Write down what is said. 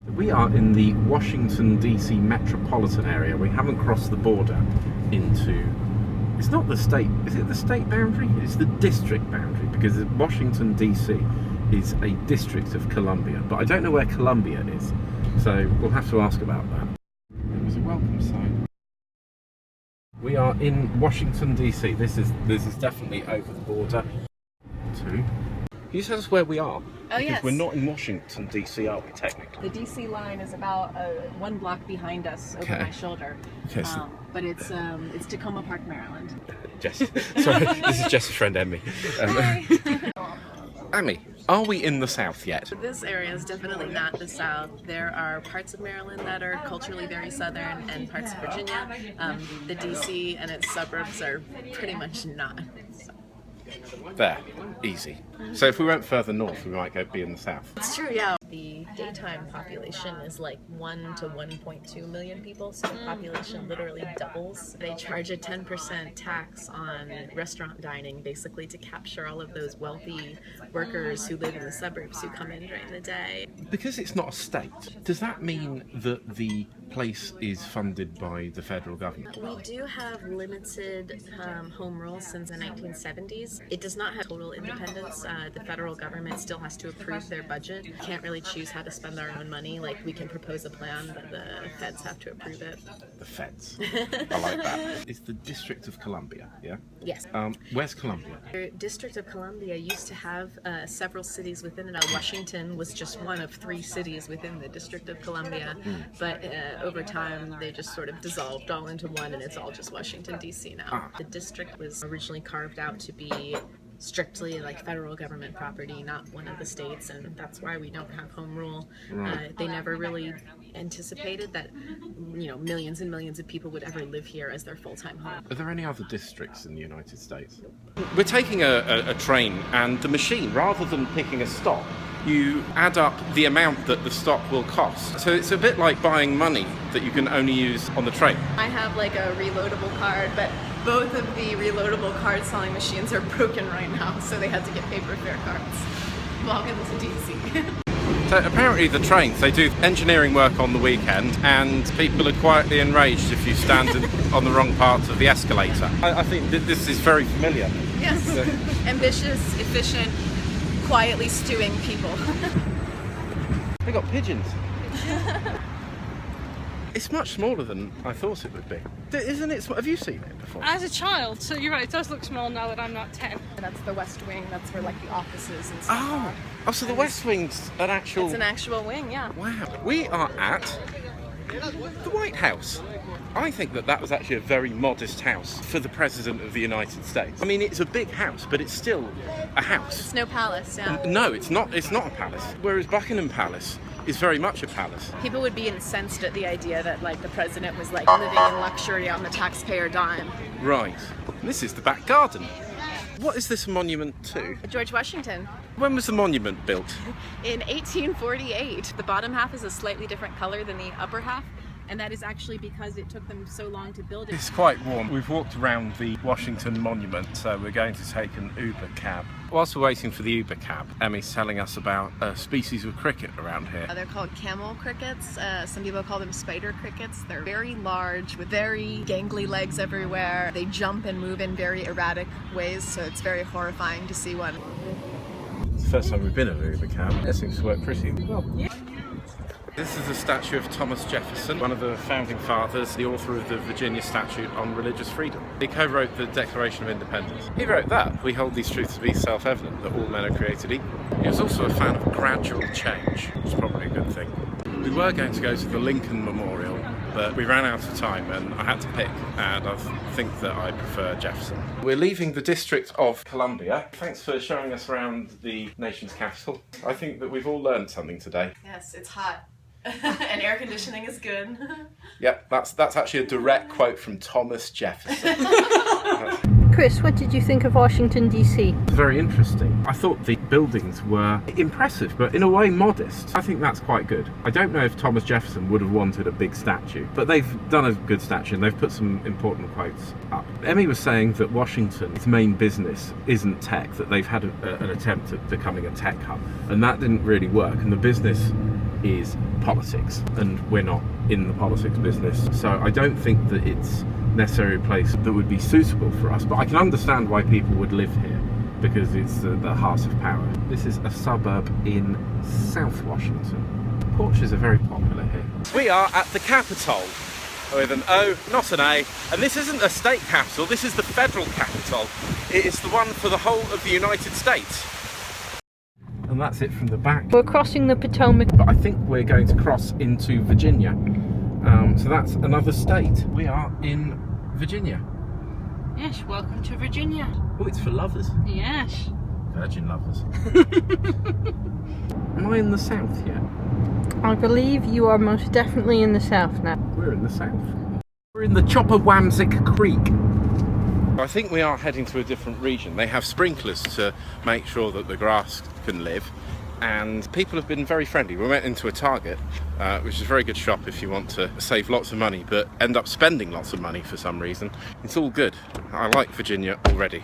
We are in the Washington DC metropolitan area. We haven't crossed the border into... It's not the state... Is it the state boundary? It's the district boundary, because Washington DC is a district of Columbia. But I don't know where Columbia is, so we'll have to ask about that. There was a welcome sign. We are in Washington DC. This is definitely over the border. Can you tell us where we are? Oh, because yes. we're not in Washington DC, are we, technically? The DC line is about 1 block behind us over my shoulder. Okay, so but it's Tacoma Park, Maryland. Jess, sorry, this is Jess's friend Emmy. Emmy, are we in the South yet? This area is definitely not the South. There are parts of Maryland that are culturally very Southern, and parts of Virginia. The DC and its suburbs are pretty much not. There, easy. So if we went further north, we might be in the South. It's true, yeah. The daytime population is like 1 to 1.2 million people, so the population literally doubles. They charge a 10% tax on restaurant dining, basically to capture all of those wealthy workers who live in the suburbs who come in during the day. Because it's not a state, does that mean that the place is funded by the federal government? We do have limited home rule since the 1970s. It does not have total independence. The federal government still has to approve their budget. We can't really choose how to spend our own money. Like, we can propose a plan, but the feds have to approve it. The feds. I like that. It's the District of Columbia, yeah? Yes. Where's Columbia? The District of Columbia used to have several cities within it. Washington was just one of 3 cities within the District of Columbia, but over time they just sort of dissolved all into one, and it's all just Washington, D.C. now. The district was originally carved out to be strictly like federal government property, not one of the states, and that's why we don't have home rule. They never really anticipated that, you know, millions and millions of people would ever live here as their full-time home. Are there any other districts in the United States? We're taking a train, and the machine, rather than picking a stop, you add up the amount that the stop will cost. So it's a bit like buying money that you can only use on the train. I have like a reloadable card, but both of the reloadable card selling machines are broken right now, so they had to get paper fare cards. Welcome to DC. So apparently the trains, they do engineering work on the weekend, and people are quietly enraged if you stand on the wrong parts of the escalator. I think this is very familiar. Yes, ambitious, efficient, quietly stewing people. They got pigeons. It's much smaller than I thought it would be. Isn't it? Have you seen it before? As a child, so you're right, it does look small now that I'm not 10. That's the West Wing, that's where like the offices and stuff are. Oh, so the West Wing's an actual... It's an actual wing, yeah. Wow. We are at the White House. I think that was actually a very modest house for the President of the United States. I mean, it's a big house, but it's still a house. It's no palace, yeah. No, it's not a palace. Whereas Buckingham Palace is very much a palace. People would be incensed at the idea that like the president was like living in luxury on the taxpayer dime. Right. This is the back garden. What is this a monument to? George Washington. When was the monument built? In 1848. The bottom half is a slightly different color than the upper half, and that is actually because it took them so long to build it. It's quite warm. We've walked around the Washington Monument, so we're going to take an Uber cab. Whilst we're waiting for the Uber cab, Emmy's telling us about a species of cricket around here. They're called camel crickets. Some people call them spider crickets. They're very large with very gangly legs everywhere. They jump and move in very erratic ways, so it's very horrifying to see one. It's the first time we've been in an Uber cab. It seems to work pretty well. Yeah. This is a statue of Thomas Jefferson, one of the founding fathers, the author of the Virginia Statute on Religious Freedom. He co-wrote the Declaration of Independence. He wrote that: "We hold these truths to be self-evident, that all men are created equal." He was also a fan of gradual change, which is probably a good thing. We were going to go to the Lincoln Memorial, but we ran out of time and I had to pick, and I think that I prefer Jefferson. We're leaving the District of Columbia. Thanks for showing us around the nation's capital. I think that we've all learned something today. Yes, it's hot. And air conditioning is good. Yep, that's actually a direct quote from Thomas Jefferson. Chris, what did you think of Washington DC? Very interesting. I thought the buildings were impressive, but in a way modest. I think that's quite good. I don't know if Thomas Jefferson would have wanted a big statue, but they've done a good statue and they've put some important quotes up. Emmy was saying that Washington's main business isn't tech, that they've had an attempt at becoming a tech hub, and that didn't really work, and the business is politics, and we're not in the politics business, so I don't think that it's necessarily a place that would be suitable for us, but I can understand why people would live here, because it's the heart of power. This is a suburb in South Washington. Porsches are very popular here. We are at the Capitol, with an O, not an A, and this isn't a state capital, this is the federal capital. It is the one for the whole of the United States. And that's it from the back. We're crossing the Potomac. But I think we're going to cross into Virginia. So that's another state. We are in Virginia. Yes, welcome to Virginia. Oh, it's for lovers. Yes. Virgin lovers. Am I in the south yet? I believe you are most definitely in the south now. We're in the south. We're in the Chopperwampsick Creek. I think we are heading to a different region. They have sprinklers to make sure that the grass can live, and people have been very friendly. We went into a Target, which is a very good shop if you want to save lots of money but end up spending lots of money for some reason. It's all good. I like Virginia already.